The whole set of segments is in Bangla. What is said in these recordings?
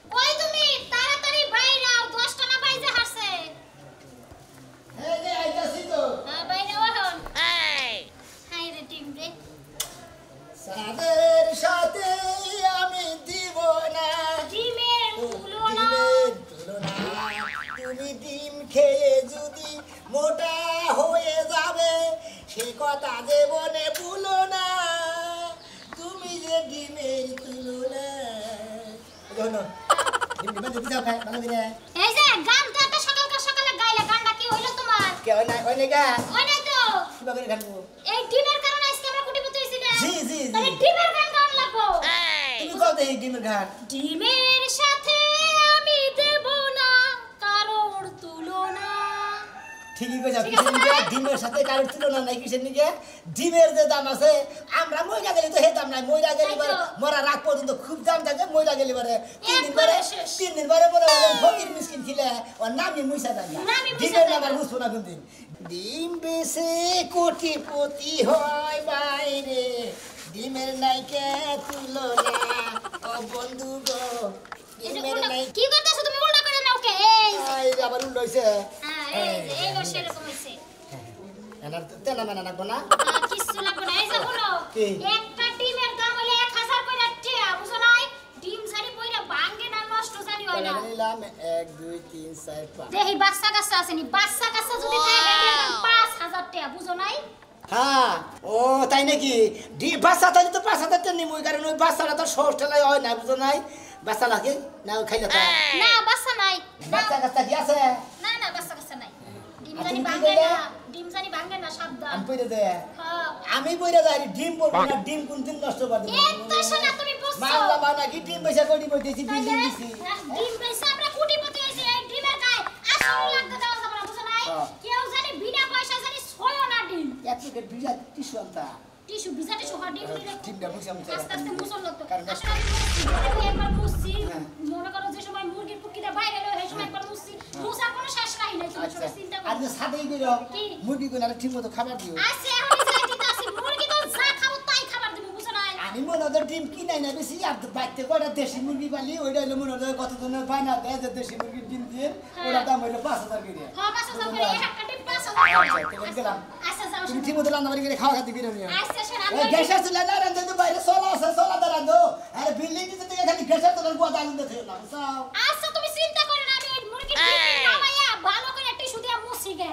কই তুমি তাড়াতাড়ি বাইরে আও 10টা না বাইজে হারছে এই যে আইতাছি তো হ্যাঁ বাইরে ওহন এই হাই রে টিম রে সাদের সাথে আমি দিব না ডিমের তুলনা তুমি ডিম খেয়ে যদি মোটা হয়ে যাবে সে কথা জীবনে ভুলো না তুমি যে ডিমের তুলনা এই যে গান তো একটা সকালে গাইলে গানটা কি হইলো তোমার কেউ না ওই নেগা ওই না তো কিভাবে গানবো এই ডিমের কারণে আজকে আমরা কোটিপতি হইছি না জি জি জি তাহলে ডিমের গান গান লাগবো তুমি কও দেই ডিমের গান ডিমের সাথে আমি দেব না কারোর তুলনা ঠিকই কইছা ডিমের সাথে কারোর তুলনা নাই কিসের নিকে ডিমের যে দাম আছে আমরা মইরা গেলে তো হে দাম নাই মইরা গেলে বারে মরা রাত পর্যন্ত খুব দাম থাকে মইরা গেলে বারে 3 দিন বারে পরে ফকির মিসকিন খিলে ওর নামই মুইসা যায় ডিমের নাম আর বুঝবো না কোনদিন ডিম বেচে কোটিপতি হয় বাইরে ডিমের নাইকে তুলনা ও বন্ধু গো ডিমের নাই কি করতেছো তুমি উল্টা করে নাও কে এই আবার উল্টো হইছে এই বসে এরকম হইছে এনার তেলা মানা লাগবো না কিছু লাগবে না এই যে হলো কি? একটা ডিমের দাম হলো 1000 কইরা টিয়া বুঝো নাই ডিম সারি কইরা ভাঙে না নষ্ট জানি হয় না নিলাম 1 2 3 4 5 দেহি বাচ্চা কাচ্চা আসেনি বাচ্চা কাচ্চা যদি থাকে 5000 টাকা বুঝো নাই হ্যাঁ ও তাই নাকি বাচ্চা তাহলে তো 5000 টাকা নিমই কারণ ওই বাচ্চাটা তো সহজ ঠেলায় হয় না বুঝো নাই বাচ্চা লাগে না খাইলে তো না বাচ্চা নাই বাচ্চা কাচ্চা কি আছে না না বাচ্চা কাচ্চা নাই ডিম আর জানি তুমি কি ভাঙে কইলে? না ডিম জানি ভাঙে না সাবধান আমি কইরে দে হ্যাঁ আমি কইরে যাই ডিম বলবো না ডিম কোন দিন নষ্ট করে দেব এত শোনা তুমি বুঝছো মাল্লা বানা কি ডিম পয়সা কোটি বইতেছি বিল্ডিং দিছি ডিম পয়সা আমরা কোটিপতি হইছি এই ডিমের গায়ে 80 লাখ টাকা দেওয়া যাবে না বুঝো নাই কেউ জানি বিনা পয়সা জানি ছয়ও না ডিম এক প্যাকেট ভিজা টিস্যু আনতা টিস্যু ভিজা টিস্যু ডিম দিলে ডিমটা মুছে মুছে আস্তে আস্তে মুছল লাগতো কারণ আসলে আমি একবার মুছছি মনে করো যে সময় মুরগির পুকিটা বাইরে এলো সেই সময় একবার মুছছি মুছার কোনো শেষ নাই তুমি ছোট চিন্তা আর করো যে সাদেই কইরো কি? মুরগি কইলা ঠিক মতো খাবার দিও আজকে এখন যাই দিতাছি মুরগি তো যা খাবো তাই খাবার দিব বুঝো নাই আমি মনে হয় ডিম কিনাই না বেশি আর বাইতে কয়টা দেশি মুরগি পালি ওইটা হইলো মনে হয় কত জনের বায়না দেয় যে দেশি মুরগির ডিম দিয়ে ওটা দাম হইলো 5000 করে হ্যাঁ 5000 করে এক একটা ডিম 5000 আচ্ছা গেলাম আচ্ছা যাও তুমি ঠিক মতো রান্না বাড়ি করে খাওয়া খাতি করে নিও আচ্ছা শোন এই গ্যাসের চুলা না রান্ধতে তো বাইরে সোলা আছে সোলা দা রান্ধো আরে বিল্ডিং দিতে থেকে খালি গ্যাসের তো গুয়া দালুন দিতে না বুঝাও আচ্ছা তুমি চিন্তা করো না আমি ওই মুরগির ডিম নামাইয়া ভালো করে টিস্যু দিয়ে মুছি গে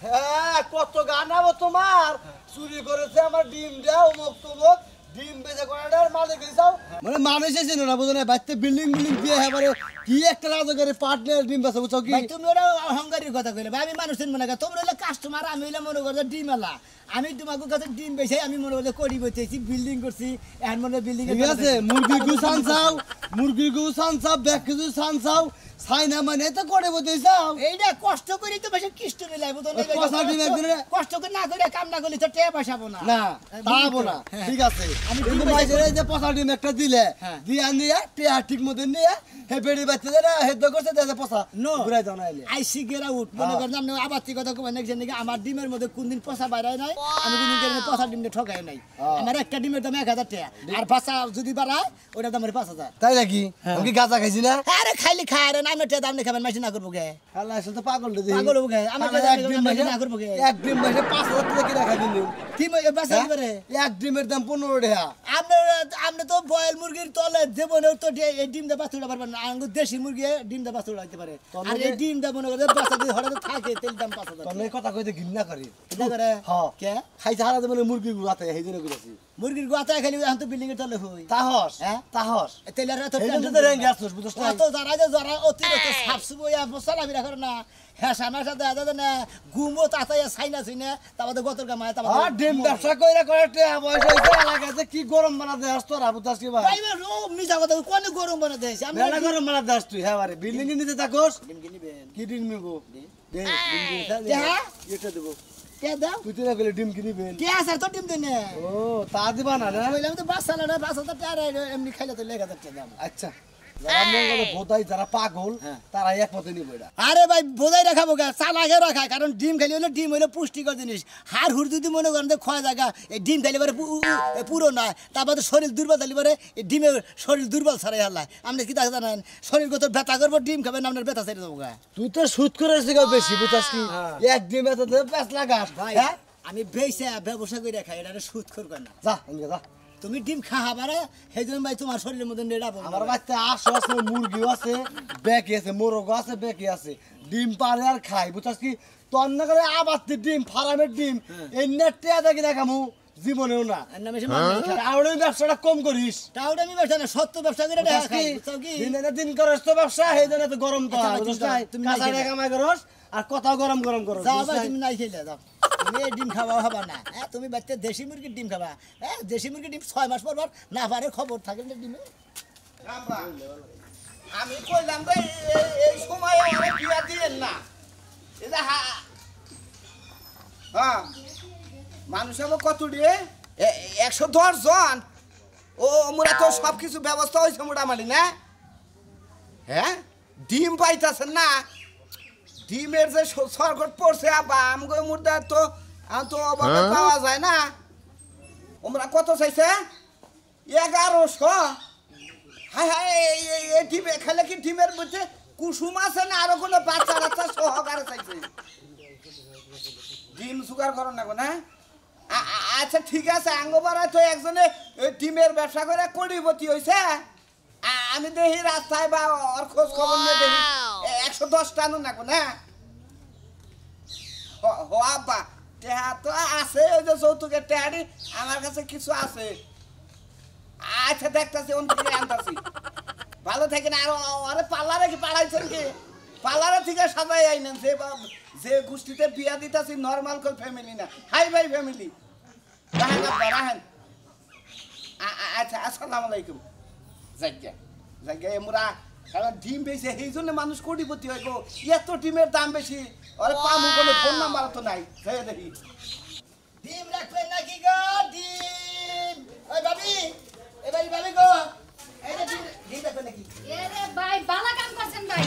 হ্যাঁ কত গানাবো তোমার চুরি করেছে আমার ডিম দাও মুখ তমুক ডিম বেচে করাটার মালিক হইছাও মানে মানুষ এসে না বুঝো না বাইতে বিল্ডিং দিয়ে এবারে কি একটা রাজগারে পার্টনার ডিম বেচা বুঝছো কি ভাই তুমি ওরা অহংকারীর কথা কইলে ভাই আমি মানুষ চিনব না তোমরা হলো কাস্টমার আমি হইলে মনে করো ডিম আলা আমি তোমাকে কাছে ডিম বেচে আমি মনে করো করি বইতেছি বিল্ডিং করছি এখন মনে বিল্ডিং ঠিক আছে মুরগির গু সানসাও মুরগির গু সানসাও ব্যাক কিছু সানসাও সাইনা মানে তো করে বইতেছাও এইটা কষ্ট করি তো বেশি কিষ্ট নিলাই বুঝো না কষা ডিম একদিন কষ্ট করে না করে কাম না করলে তো টেয়া পাইছাবো না না তাবো না ঠিক আছে আমি কিন্তু ডিম মাইজের এই যে পচা ডিম একটা দিলে হ্যাঁ। দিয়া নিয়ে টিয়া ঠিক মতো নিয়ে হে বেড়ি বাচ্চা দেনা হেদ করছে দেশে পচা নো ঘুরাই দাও না এলে আইসি গেরা উঠ মনে করেন আপনি আবাতি কথা কবেন দেখছেন নাকি আমার ডিমের মধ্যে কোনদিন পচা বাইরায় নাই আমি কোনদিন কেন পচা ডিম দিয়ে ঠকাই নাই আমার একটা ডিমের দাম 1000 টাকা আর বাচ্চা যদি বাড়ায় ওটার দাম 5000 তাই নাকি আমি কি গাঁজা খাইছি না আরে খাইলি খায় রে না আমি টাকা দাম খাবেন মাইছি না করবো গে আল্লাহ আসলে তো পাগল রে পাগল হবো গে আমার টাকা দাম মাইছি না করবো গে এক ডিম মাসে 5000 টাকা কি রাখা দিন কি বাচ্চা দিবে এক ডিমের দাম 15 টাকা আপনি তো বয়েল মুরগির তলে দেবনে তো এই ডিম দা বাচ্চা পারবেন না আঙ্গুর দেশি মুরগি ডিম দা বাচ্চা উড়াইতে পারে আর এই ডিম দা মনে করে বাচ্চা দিয়ে হঠাৎ থাকে তেল দাম 5000 তলে কথা কইতে ঘৃণা করি এটা করে হ্যাঁ কে খাইছে হারা মানে মুরগি গুয়াতে এই জন্য কইছি মুরগির গোয়াতে খালি এখন তো বিল্ডিং এর তলে হই তাহস হ্যাঁ? তাহস তেলের তো এই জন্য তো রেঙ্গে আসছস বুঝছস না অত যারা অতিরিক্ত সাপসুবইয়া মশলা বিরা করে না হ্যাঁ সামার সাথে দাদা না গুমো তাতাইয়া সাইনা শুনে তারপরে গতর কামায় আর ডিম ব্যবসা কইরা করে টাকা পয়সা হইছে এলাকাতে কি গরম বানা দেস তোর আবুতাস কি ভাই ভাই ও মিছা কথা কোন গরম বনে দেইছে আমি মেলা গরম বানা দেস তুই হ্যাঁ বারে বিল্ডিং এর নিচে থাকস ডিম কিনিবেন কি ডিম নিবো দে ডিম দে হ্যাঁ? এটা দেবো কে দাও তুই তো না গেলে ডিম কিনিবেন কে আছে তো ডিম দেনে ও তা দিবা না না কইলাম তো বাস সালাডা 5000 টাকা এমনি খাইলে তো 1000 টাকা দাম আচ্ছা যারা মঙ্গলে বোধাই যারা পাগল তারা একমতে নিবে এটা। আরে ভাই বোঝাই রাখাবো গা চালাকে রাখা, কারণ ডিম খাইলে হলে ডিম হইলে পুষ্টিকর জিনিস। হাড় হুড় যদি মনে করেন যে ক্ষয় জায়গা, এই ডিম খাইলে পরে পুরো না, তারপরে শরীর দুর্বল থাকলে পরে এই ডিমের শরীর দুর্বল ছাড়াই হাল্লায়। আপনি কি দেখা জানেন শরীর কত ব্যথা করবো, ডিম খাবেন আপনার ব্যথা ছেড়ে দেবো গা। তুই তো সুদ করেছিস বেশি বুঝাস কি এক ডিম এত পেঁচ লাগাস ভাই হ্যাঁ আমি বেশি ব্যবসা করে খাই, এটা সুদ করবে না। যা এদিকে যা। তুমি ডিম খাওয়া পারে সেই জন্য ভাই তোমার শরীরের মধ্যে নেড়াবো। আমার বাচ্চা আশো আছে, মুরগিও আছে, বেকি আছে, মোরগও আছে, বেকি আছে, ডিম পারে আর খাই বুঝাস কি। তোর না করে আবার ডিম ফার্মের ডিম এই নেটে দেখি না কামু জীবনেও না। তাহলে ব্যবসাটা কম করিস। তাহলে আমি ব্যবসা না, সত্য ব্যবসা করে বুঝাস কি? দিন করস তো ব্যবসা, সেই জন্য তো গরম তো হয়, বুঝছ নাই? তুমি কাঁচা নাই টাকা কামাই করস আর কথাও গরম গরম করস, যাও বুঝছ ভাই নাই? তুমি নাই খেলে যাও, তুমি এই ডিম খাওয়া হবা না। হ্যাঁ তুমি বাচ্চা দেশি মুরগির ডিম খাবা। হ্যাঁ দেশি মুরগির ডিম 6 মাস পর পর না পারে খবর থাকে না ডিমে। আমি কইলাম তো এই সময় আমার বিয়া দিলেন না। এটা হ্যাঁ মানুষ আমার কত দিয়ে 110 জন। ও মোরা তো সব কিছু ব্যবস্থা হয়েছে মোটামুটি না। হ্যাঁ ডিম পাইতেছেন না, ডিমের যে সরকট পড়ছে আবা আমগো মুর্দা তো অভাবে পাওয়া যায় না। ওমরা কত চাইছে 1100। হাই হাই এই ডিমে খেলে কি ডিমের মধ্যে কুসুম আছে না আরো কোনো বাচ্চা বাচ্চা সহকারে চাইছে? ডিম সুগার করো না গো না। আচ্ছা ঠিক আছে, আঙ্গবারা তো একজনে ডিমের ব্যবসা করে কোটিপতি হয়েছে। আমি দেখি রাস্তায় বা ওর খোঁজ খবর নিয়ে দেখি 110 টানো না গো না। আব্বা টেহা তো আছে, ওই যে যৌতুকের টেহারি আমার কাছে কিছু আছে। আচ্ছা দেখতেছি অন্য থেকে আনতাছি। ভালো থাকে না। আর আরে পার্লারে কি পাড়াইছেন কি? পার্লারে থেকে সাজাই আইনেন। যে গোষ্ঠীতে বিয়া দিতেছি নর্মাল কোন ফ্যামিলি না, হাই ভাই ফ্যামিলি। রাহেন আব্বা রাহেন। আচ্ছা আসসালামু আলাইকুম। জায়গা এমরা কারণ ডিম বেশি এই জন্য মানুষ কোটিপতি হয় গো। এত ডিমের দাম বেশি, আরে পামু কোনো ফোন নাম্বার তো নাই। দেখি ডিম রাখবেন নাকি গো? ডিম ওই ভাবি, এবারে ভাবি গো এই যে ডিম রাখবেন নাকি? এরে ভাই বালা কাম করছেন ভাই।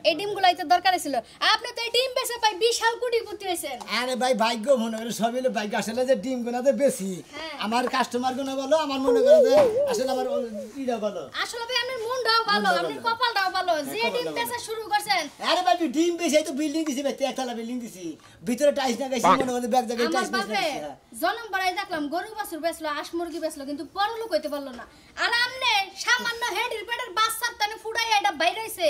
এই ডিমগুলাই তো দরকার ছিল। আপনি তো এই ডিম বেচে পাই বিশাল কোটিপতি হইছেন। আরে ভাই ভাগ্য মনে করে সবই হলো ভাগ্য। আসলে যে ডিম গোনাতে বেশি আমার কাস্টমার গুলো বলো, আমার মনে করে যে আসলে আমার ইটা বলো। আসলে ভাই আপনার মনটাও ভালো, আপনার কপালটাও ভালো যে ডিম বেচা শুরু করছেন। আরে ভাই ডিম বেশি তো বিল্ডিং দিছি ভাই, একতলা বিল্ডিং দিছি, ভিতরে টাইলস না গাইছি, মনে করে ব্যাগ জায়গায় আমার টাইলস বাপে জনম বাড়াই দেখলাম গরু বাছুর বেচলো, হাঁস মুরগি বেচলো, কিন্তু পরলোক হইতে পারলো না। আর আমনে সামান্য হেডির পেটের বাচ্চার টানে ফুটাই এটা বাইরে হইছে,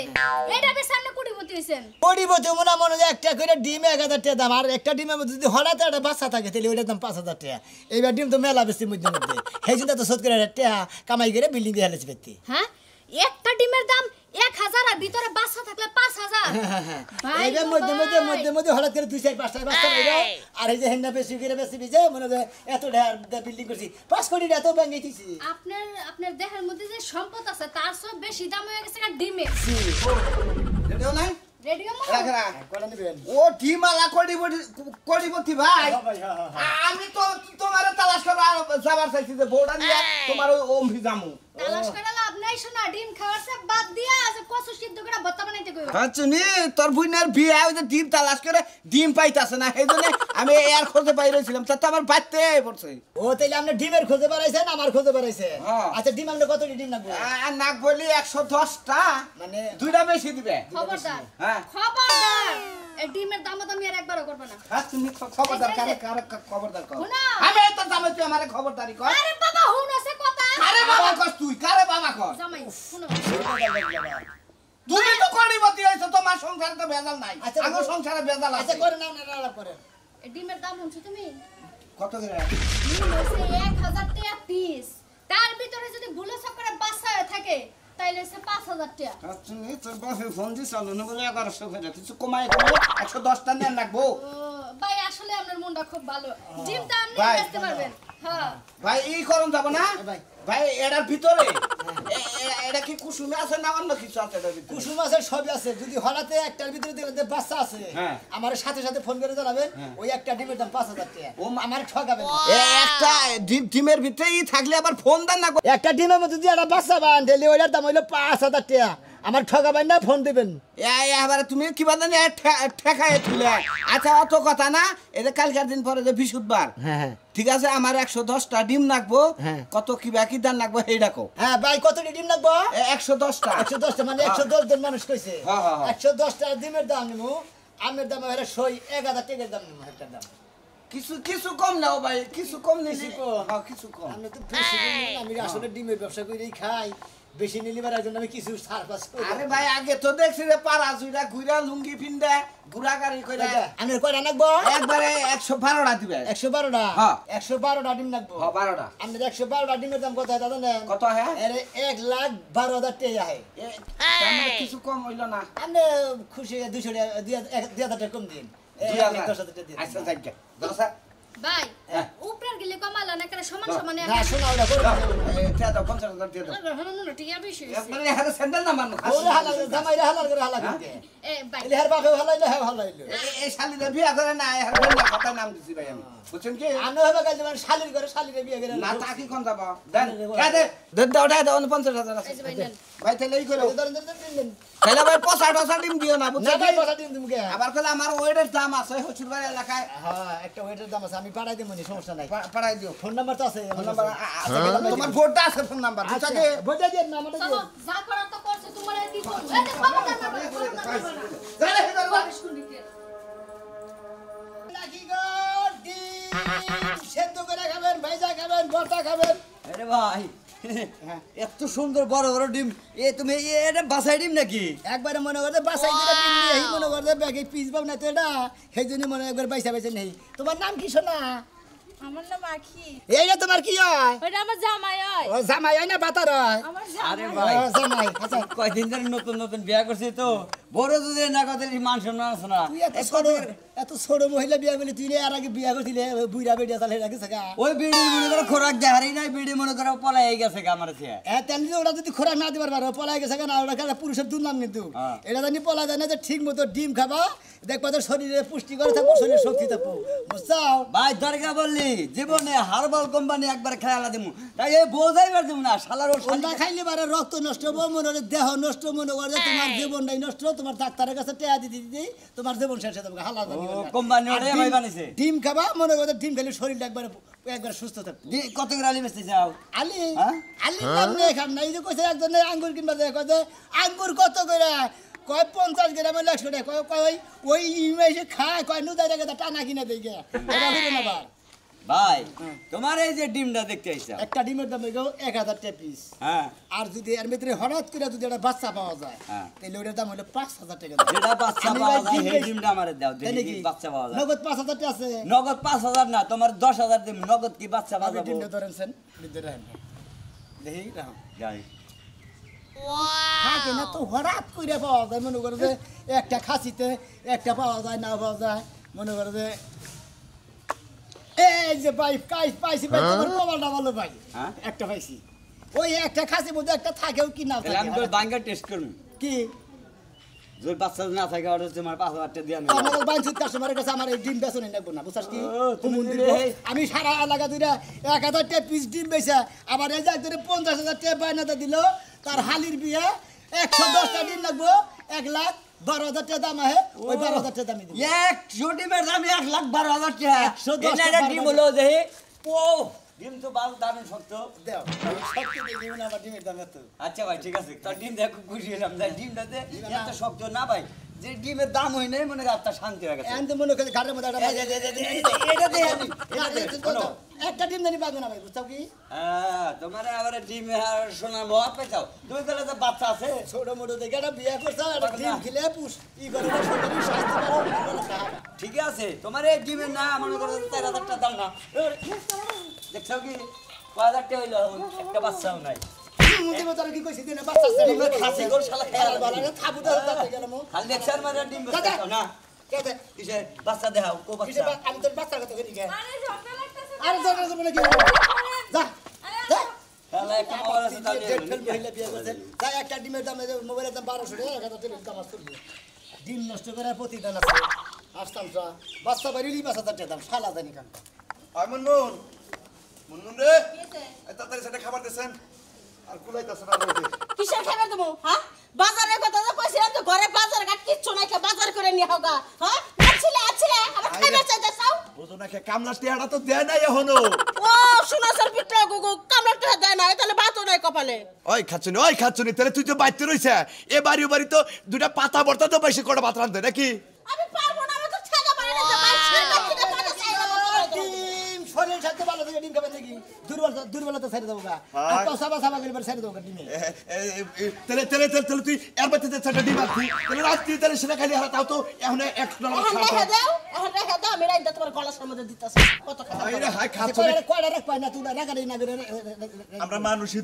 এটা বেচে আপনি কোটিপতি হইছেন। কোটিপতি মনে মনে যে একটা করে ডিম 1000 টাকা দাম, আর একটা ডিমের মধ্যে যদি হঠাৎ একটা বাচ্চা থাকে তাহলে ওইটার দাম 5000 টাকা। এইবার ডিম তো মেলা বেশি মধ্যে মধ্যে, সেই জন্য তো সৎ করে টাকা কামাই করে বিল্ডিং দিয়ে হেলেছে ব্যক্তি। হ্যাঁ একটা ডিমের দাম 1000 আর ভিতরে বাচ্চা থাকলে 5000। এইবার মধ্যে মধ্যে মধ্যে মধ্যে হঠাৎ করে 2-4-5টা বাচ্চা হয়ে যায়। আর এই যে হেন্না বেশি করে বেশি বিজে মনে হয় এত বিল্ডিং করছি 5 কোটি টাকা তো ব্যাংকে দিছি। আপনার দেহের মধ্যে যে সম্পদ আছে তার সব বেশি দাম হয়ে গেছে আর ডিমের। রেডিও নাই রেডিও রাখ রাখ। কটা নেবেন? ও ডিমালা কোটিপতি ভাই। আমি তো তোমার তালাশ করা যাবার চাইছি যে বউটা নিয়ে তোমার ওই অম্ভি জামু। তালাশ করে লাভ নাই, শোনা ডিম খাওয়ার সে বাদ দিয়া আছে কচু সিদ্ধ করে ভর্তা বানাইতে কইও। আচ্ছা নি তোর বুইনের বিয়ে ওই যে ডিম তালাশ করে ডিম পাইতাছে না, সেই জন্য আমি এর খোঁজে বাইরেছিলাম। তা তো আমার বাড়তে পড়ছে। ও তাইলে আপনি ডিমের খোঁজে বাড়াইছেন, আমার খোঁজে বাড়াইছেন। হ্যাঁ। আচ্ছা ডিম আপনি কত ডিম লাগবে? আর নাক বলি 110টা, মানে দুইটা বেশি দিবে। খবরদার হ্যাঁ খবরদার এই ডিমের দাম তো আমি আর একবারও করব না। আচ্ছা নি খবরদার কারে কারে খবরদার কর। শোনা। আমি তো জামাই তুই আমারে খবরদারি কর। আরে বাবা হুন আছে কথা। আরে বাবা কর তুই, কারে বাবা কর। জামাই শুনো। তুমি তো কোটিপতি হইছো, তোমার সংসারে তো ভেজাল নাই। আচ্ছা, আমার সংসারে ভেজাল আচ্ছা আছে। করেন আপনারা আলাপ করেন। এই ডিমের দাম শুনছো তুমি? কত করে? ডিম হইছে 1000 টাকা পিস। তার ভিতরে যদি ভুলে চক্করে বাচ্চা হয়ে থাকে তাইলে সে 5000 টাকা। আচ্ছা নি তোর বাপে ফোন দিছ না বলে 1100 করে কিছু কমাই করে 110টা নেন রাখবো। ও ভাই আসলে আপনার মনটা খুব ভালো। ডিমটা আপনি ভাই, বেচতে পারবেন। হ্যাঁ ভাই এই করম যাব না ভাই। ভাই এটার ভিতরে এটা কি কুসুমে আছে না অন্য কিছু আছে এটার ভিতরে? কুসুম আছে, সবই আছে। যদি হঠাৎ একটার ভিতরে দেখলেন যে বাচ্চা আছে, হ্যাঁ। আমার সাথে সাথে ফোন করে জানাবেন। ওই একটা ডিমের দাম 5,000 টাকা। ও আমার ঠকাবেন না। একটা ডিমের ভিতরেই থাকলে আবার ফোন দেন না। একটা ডিমের মধ্যে যদি একটা বাচ্চা পান, ডেলি ওইটার দাম হইলো 5,000 টাকা। আমার ঠকাবেন না, ফোন দিবেন। এবারে তুমি কি বাদেন ঠেকায় তুলে। আচ্ছা অত কথা না, এটা কালকার দিন পরে যে বৃহস্পতিবার, হ্যাঁ ঠিক আছে, আমার 110টা ডিম নাকবো। হ্যাঁ। কত কি বাকি দান নাকবো এই ডাকো। হ্যাঁ ভাই, কতটি ডিম লাগবো? 110টা। 110টা মানে 110 জন মানুষ কইছে। হ্যাঁ, হ্যাঁ, হ্যাঁ। 110টা ডিমের দাম নিমু। আমের দাম হলো 1,000 টাকার দাম নিমু একটা দাম। কিছু কম নাও ভাই, কিছু কম নিছি। কিছু কম? হ্যাঁ, কিছু কম। আমি তো বেশি নিই না, আমি আসলে ডিমের ব্যবসা করেই খাই। বেশি নিলি বাড়ার জন্য আমি কিছু সারপাস করি। আরে ভাই আগে তো দেখছি রে পাড়া চুইরা ঘুরা লুঙ্গি পিন্দা ঘুরা গাড়ি কইরা আমি কয়টা নাকবো? একবারে 112টা দিবে। 112টা। হ্যাঁ। 112টা ডিম নাকবো। হ্যাঁ 12টা। আমাদের 112টা ডিমের দাম কত হয় দাদা নেন? কত হ্যাঁ? আরে 1,12,000 টাকা হয়। কিছু কম হইল না। আপনি খুশি 200 টাকা 2,000 টাকা কম দিন। 10,000 টাকা দিন। আচ্ছা যাই গে। দশা ভাই উপরের গেলে কমালা না কেন সমান সমানে না শোনা ওটা করো। এটা দাও 50,000 দিয়ে দাও। হলো টিয়া বেশি একবারে এখানে স্যান্ডেল না মানো। ওরে হালাল জামাইরা হালাল করে হালাল করে। এ ভাই এলে হার বাপে হালাইলো হ্যাঁ হালাইলো। এই শালিদের বিয়া করে না এর না কথা নাম দিছি ভাই আমি। বুঝছেন কি? আমি হবে কাজ মানে শালির করে শালিরে বিয়ে করে না তাকি কোন যাব? দেন। দেন দাও দাও 50,000 আছে। এই যে ভাই নেন ভাই তাহলে এই করো। ধরেন দিন। তাহলে ভাই 50 ডিম দিও না না বুঝছেন ভাই কি? কথা দিন তুমি কে? আবার কইলে আমার ওয়েটের দাম আছে হচুরবাড়ি এলাকায়। হ্যাঁ একটা ওয়েটের দাম আছে, আমি পাঠাই দেব নি, সমস্যা নাই। পাঠাই দিও। ফোন নাম্বার তো আছে ফোন নাম্বার তোমার ভোটটা আছে ফোন নাম্বার বুঝছ আচ্ছা কি? বইটা দিন না আমাদের চলো যা করার তো করছে তোমার আর কি করব এই যে খবরদার না জানে কি করব? লাগি গো ডিম সেদ্ধ করে খাবেন, ভাইজা খাবেন, ভর্তা খাবেন। আরে ভাই এত সুন্দর বড় বড় ডিম, তুমি এটা বাসাই ডিম নাকি? একবারে মনে করতে বাসাই করে ডিম নিয়ে এই মনে করতে ব্যাগে পিস পাব না তো এটা, সেই জন্য মনে একবার বাইসা বাইসা নেই। তোমার নাম কি সোনা? আমার নাম আখি। এইটা তোমার কি হয়? ওইটা আমার জামাই হয়। ও জামাই হয় না বাতার হয়? আমার আরে জামাই। ভাই ও জামাই। আচ্ছা কয়দিন ধরে নতুন নতুন বিয়া করছি তো, বড় যদি না কথা মান সম্মান আছে না। তুই এত ছোট মহিলা বিয়া করলি, তুই এর আগে বিয়া করছিলে বুইরা বেডিয়া চালে রাখিস গা। ওই বিড়ি মনে করো খোরাক দেহারি নাই, বিড়ি মনে করো পলাই গেছে গা আমার চেয়ে। তেমনি ওরা যদি খোরাক না দিবার পারো পলাই গেছে না, ওরা খেলা পুরুষের দুর্নাম কিন্তু। হ্যাঁ। এটা জানি পলা যায় না যে ঠিক মতো ডিম খাবা, দেখবা তোর শরীরে পুষ্টিকর থাকবো, শরীরে শক্তি থাকবো, বুঝছাও? ভাই দরগা বললি জীবনে হারবাল কোম্পানি একবার খেলা দিমু, তাই এই বোঝাইবার দিব না শালার ওর ওটা খাইলে পারে রক্ত নষ্ট হবো, মনে হয় দেহ নষ্ট, মনে করে যে তোমার জীবনটাই নষ্ট, তোমার ডাক্তারের কাছে টেয়া দিতে দিতে তোমার জীবন শেষ হয়ে যাবে, হালা যাবে না। কোম্পানি আর ওটাই ডিম- আমি বানিয়েছে। ডিম খাবা, মনে করে ডিম খেলে শরীরটা একবার সুস্থ থাকবে। কত করে আলি বেচতে যাও? আলি হ্যাঁ? আলি দাম নিয়ে খান না, এই যে কইছে একজনে আঙ্গুর কিনবা যায়, কয় যে আঙ্গুর কত করে, কয় 50 গ্রাম 100 টাকা, কয় ওই ইমেজে খায়, কয় নুদাই রেখে টানা কিনে দেই গে। এটা হইলো না ভাই। ভাই তোমার এই যে ডিমটা দেখতে আইছা, একটা ডিমের দাম হইলো 1,000 টাকা পিস। হ্যাঁ আর যদি এর ভিতরে হঠাৎ করে যদি একটা বাচ্চা পাওয়া যায়, হ্যাঁ। তাহলে ওটার দাম হলো 5,000 টাকা। যেটা বাচ্চা আমি পাওয়া ভাই যায় ডিম সেই বেচ- ডিমটা আমারে দাও, তাই দেখি নাকি? কি বাচ্চা পাওয়া যায়। নগদ 5,000 টাকা আছে। নগদ 5,000 না, তোমার 10,000 দিম, নগদ কি বাচ্চা আমি পাওয়া ডিমটা যাবে? ধরেন সেন, ভিতরে রাখেন। দেখি রাখো। যাই থাকে না তো হঠাৎ করে পাওয়া যায়, মনে করে যে একটা খাসিতে একটা পাওয়া যায়, না পাওয়া যায়, মনে করে যে এই যে পাইছি ভাই, তোমার কপালটা ভালো ভাই, হ্যাঁ? একটা পাইছি। ওই একটা খাসির মধ্যে একটা থাকেও কি না তাহলে আমি তোর বাঙ্গা টেস্ট করব, কি যদি বাচ্চা না থাকে ওটা তোমার 5,000 টাকা দিয়ে আমি আমাদের বাঞ্ছিত কাস্টমারের কাছে আমার এই ডিম বেচনে লাগবো না, বুঝছাস কি? ও, তুমি হুমুন্দির দিলে বউ। এই। আমি সারা এলাকা দুইটা 1,000 টাকা পিস ডিম বেচা, আবার এই যে একজনে 50,000 টাকা বায়নাতে দিল, তার হালির বিয়ে 110টা ডিম লাগবো, 1,12,000 টাকা দাম আহে, ওই 12,000 টাকা দামি দিব। 100 ডিমের দাম 1,12,000 টাকা। 110 এটা ডিম হলো দেখি, ও ডিম তো ভালো দারুণ শক্ত। দেও, আমি সত্যি দিয়ে দিব না, আমার ডিমের দাম এত। আচ্ছা ভাই ঠিক আছে, তোর ডিম দেখে খুব খুশি হলাম, তাই ডিমটাতে এত শক্ত না ভাই, যে ডিমের দাম হয় নাই মনে হয় আপনার শান্তি হয়ে গেছে। এখন তো মনে করে ঘাটের মধ্যে একটা এটা দিয়ে আমি, এটা দিয়ে, শোনো। একটা ডিম জানি পাবো না ভাই, বুঝছো কি? হ্যাঁ, তোমার আবার ডিম আর সোনার মহা পেছাও, তুমি বলে তো বাচ্চা আছে। ছোট মোটো দেখে একটা বিয়ে করছো, একটা ডিম খেলে পুষ ই করে না, শরীরে স্বাস্থ্য ভালো খাওয়া। ঠিক আছে, তোমার এই ডিমের না মনে করো 4,000 টাকা দাম না, দেখছো কি 5,000 টাকা হইলো, একটা বাচ্চাও নাই। মুদিমে তোরা কি কইছিস দিনে বাচ্চা আছে? ডিমের খাসি গোল শালা খেয়াল বালা রে থাবু দাও দাও গেল মো। খালি লেকচার মারা ডিম বেচতে না, কেতে কিসে বাচ্চা দেখাও, কো কিসে বাচ্চা। আমি তোর বাচ্চার কথা কই গে। আরে ঝগড়া লাগতেছে। আরে তোর কথা বলে কি? যা। যা। তাহলে একটা মোবাইল আছে ডেট ফেল মহিলা বিয়ে করছেন তাই একটা ডিমের দাম মোবাইলের দাম 1200 টাকা 1000 টাকা দাম আসছে ডিম নষ্ট করার প্রতিদান আছে আসতাম তো বাচ্চা বাড়িরই 5000 টাকা দাম শালা জানি কান আয় মুনমুন মুনমুন রে এই তাড়াতাড়ি সেটা খাবার দেন আর কুলাইতাছ না রোদে কিসের খাবার দেবো হ্যাঁ বাজারের কথা তো কইছিলাম তো ঘরে বাজার ঘাট কিচ্ছু নাই বাজার করে নিয়ে হোগা হ্যাঁ আছিলে আমার খাবার চাইতে চাও বুঝো না কে কামলা টিয়াটা তো দেয় নাই এখনো ও শোনা স্যার পিটলা গুগু কামড় তো দেয় না তাহলে ভাতও নাই কপালে ওই খাচ্ছনি তাহলে তুই তো বাইতে রইছে এ বাড়ি তো দুটা পাতা বর্তা তো বেশি করে ভাত রাঁধতে নাকি আমি পারবো না আমি তো ছেগা পারি না বাইরে না পাতা চাইবো ডিম শরীর সাথে ভালো থেকে ডিম খাবেন নাকি দুর্বলতা ছেড়ে দেবো গা আর তো সাবা করে ছেড়ে দেবো ডিমে তাহলে তুই এর বাড়িতে সেটা ডিম আনতি তাহলে রাত্রি তাহলে সেটা খালি হারা তাও তো এখন এক ডলার এখন রেখে দাও আমি রাইন্দা তোমার গলার মধ্যে দিতাছি কত খাবার আইরে হাই খাচ্ছনি কয়টা রাখ পাই না তুই রাগাড়ি না করে আমরা মানুষই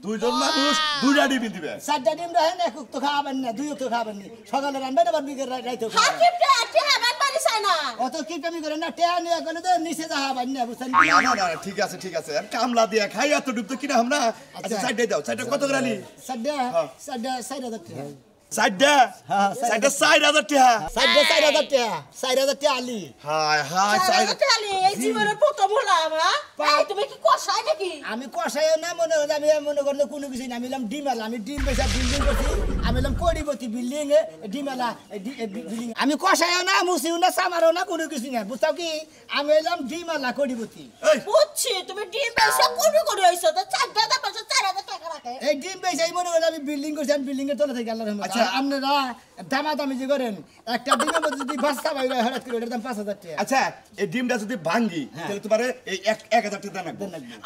দুইজন মানুষ দুইটা ডিম দিবে 4টা ডিম রাখেন এক তো খাবেন না দুই তো খাবেন না সকালে রান্না আবার বিকেল রাইতে হ্যাঁ কিপটা আছে হ্যাঁ বাড়ি চাই না অত কি কমি করে না টেয়া নিয়ে গেলে তো নিচে যাবেন না বুঝছেন না ঠিক আছে আর কামলা দিয়া খাই এত ডুব তো কিনা আমরা আচ্ছা সাইডে দাও সাইডে কত গ্রানি 4,000 টাকা সাইডে হ্যাঁ, 4,000 টাকা 4,000 টাকা আলি হাই সাইড তাহলে এই জীবনের প্রথম হলাম হ্যাঁ তুমি কি কষাই নাকি আমি কষায় না মনে হয় আমি মনে করলে কোনো কিছু না আমি এলাম ডিমালা আমি ডিম বেচা বিল্ডিং করছি আমি এলাম কড়িপতি বিল্ডিং ডিমালা বিল্ডিং আমি কষায় না মুছিও না সামারও না কোনো কিছু না বুঝছো কি আমি এলাম ডিমালা কড়িপতি বুঝছি তুমি ডিম বেচা কোন হইছো তো 4,000 টাকা রাখে এই ডিম বেচাই মনে করলে আমি বিল্ডিং করছি আমি বিল্ডিং এর তলা থেকে আল্লাহর রহমতে আচ্ছা আপনারা দামাদামি যে করেন একটা ডিমের মধ্যে যদি বাচ্চা বাইরে হঠাৎ করে ওটার দাম 5,000 টাকা আচ্ছা এই ডিমটা যদি ভাঙ্গি তাহলে তোমার এই 1,000 টাকা দাম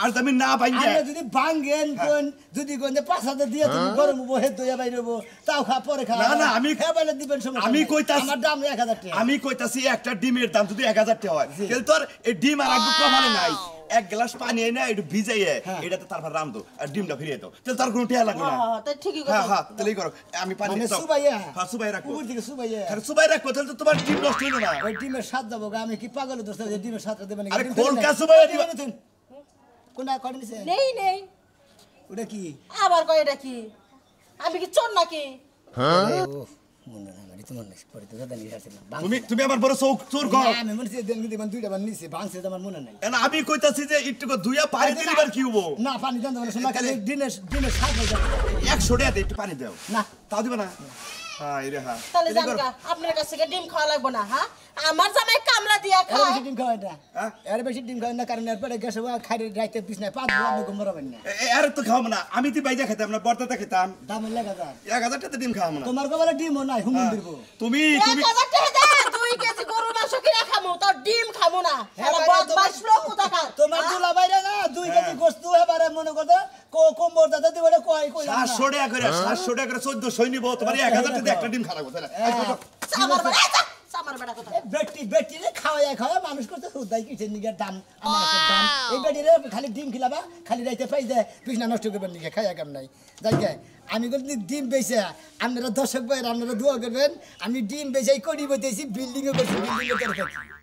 আর তুমি না ভাঙ্গি আপনি যদি ভাঙ্গেন কোন যদি কোন 5,000 দিয়ে তুমি গরম বহে দইয়া বাইরে হবো তাও খা পরে খা না আমি খাবালে দিবেন সমস্যা আমি কইতাছি আমার দাম 1,000 টাকা আমি কইতাছি একটা ডিমের দাম যদি 1,000 টাকা হয় তাহলে তোর এই ডিম আর একটু কমালে নাই এক গ্লাস পানি এনে একটু ভিজাইয়ে এটাতে তারপর রান্ধো আর ডিমটা ফিরিয়ে দাও তাহলে তার কোনো টিয়া লাগবে না তাই ঠিকই কথা হ্যাঁ তাহলেই করো আমি পানি মানে দাও সুবাইয়া হ্যাঁ সুবাই রাখো উপর থেকে সুবাইয়া আরে সুবাই রাখো তাহলে তো তোমার ডিম নষ্ট হলো না ওই ডিমের স্বাদ দেবো গা আমি কি পাগল দোস্ত যে ডিমের স্বাদটা দেবেন আরে কোলকা সুবাই দিবা কোনটা করে নিছে নেই ওটা কি আবার কই এটা কি আমি কি চোর নাকি মনে না মানে তোমার নাকি পরে তো দাদা নিয়ে আসছিলাম তুমি আমার বড় চোর গো আমি মনে হচ্ছে দেন দিবেন দুইটা বার নিছে ভাঙছে আমার মনে নাই না আমি কইতাছি যে একটু দুইয়া পানি দিবার কি হবো না পানি দেন না শোনা খালি দিনের স্বাদ হয়ে যাবে 100 টাকা দে একটু পানি দাও না তাও দিবা না হাই রে হ্যাঁ তাহলে জানকা আপনার কাছ থেকে ডিম খাওয়া লাগবে না হ্যাঁ আমার জামাই কামলা দিয়া এর খায় বেশি ডিম খাওয়াই না এর বেশি ডিম খাওয়াই না কারণ এরপরে গেছে খাইরে রাইতে বিছনায় পাঁচ আপনি ঘুমাবেন না আরে তো খাও না আমি তো বাইজা খেতাম না বর্তাতে খেতাম দাম 1,000 টাকা ডিম খাও না তোমার কবলে ডিমও নাই হুমুন দিব তুমি 1,000 টাকা দে 2 কেজি গরুর মাংস কিনে খামু তোর ডিম খামু না হ্যাঁ, আরে বদমাশ লোক কোথাকার তোমার দুলা বাইরে না 2 কেজি গোশত এবারে মনে করতে কোমর দাদা দিবলে কই 700 টাকা করে 1400 নিব তোমার 1,000 টাকা একটা ডিম খাওয়াবো তাহলে সামার বেটা কথা বেটি রে খাওয়া মানুষ করতে হুদাই কিছে নিগের দাম আমার একটা দাম এই বেটি রে খালি ডিম খিলাবা খালি রাইতে পাই দে বিছনা নষ্ট করবেন নিগে খাইয়া কাম নাই যাইকে আমি বলি ডিম বেচে আপনারা দর্শক ভাই আপনারা দোয়া করবেন আমি ডিম বেচাই করি বইতেছি বিল্ডিং এ করছি বিল্ডিং এ